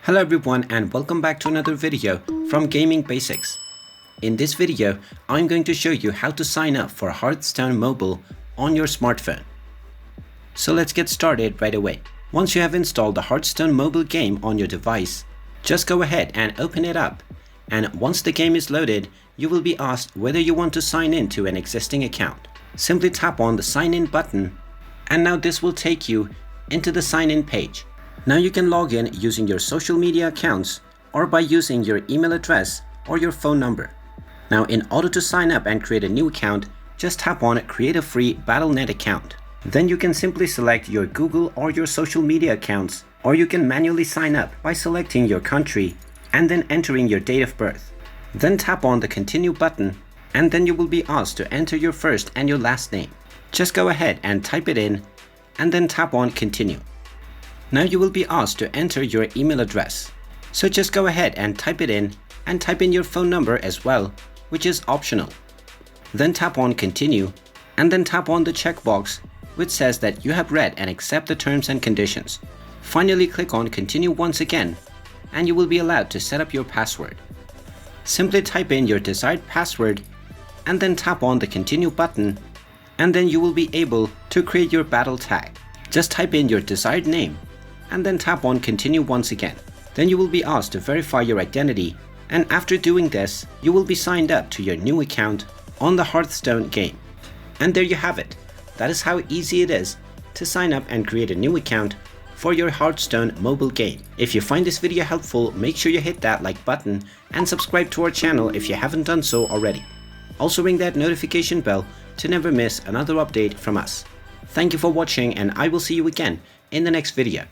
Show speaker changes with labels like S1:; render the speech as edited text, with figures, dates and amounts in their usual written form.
S1: Hello everyone and welcome back to another video from Gaming Basics. In this video, I'm going to show you how to sign up for HearthStone Mobile on your smartphone. So let's get started right away. Once you have installed the HearthStone mobile game on your device, just go ahead and open it up. And once the game is loaded, you will be asked whether you want to sign in to an existing account. Simply tap on the sign in button, and now this will take you into the sign in page. Now you can log in using your social media accounts or by using your email address or your phone number. Now in order to sign up and create a new account, just tap on create a free Battle.net account. Then you can simply select your Google or your social media accounts, or you can manually sign up by selecting your country and then entering your date of birth. Then tap on the continue button, and then you will be asked to enter your first and your last name. Just go ahead and type it in and then tap on continue. Now you will be asked to enter your email address. So just go ahead and type it in and type in your phone number as well, which is optional. Then tap on continue and then tap on the checkbox which says that you have read and accept the terms and conditions. Finally click on continue once again and you will be allowed to set up your password. Simply type in your desired password and then tap on the continue button, and then you will be able to create your battle tag. Just type in your desired name and then tap on continue once again. Then you will be asked to verify your identity, and after doing this, you will be signed up to your new account on the HearthStone game. And there you have it. That is how easy it is to sign up and create a new account for your HearthStone mobile game. If you find this video helpful, make sure you hit that like button and subscribe to our channel if you haven't done so already. Also ring that notification bell to never miss another update from us. Thank you for watching, and I will see you again in the next video.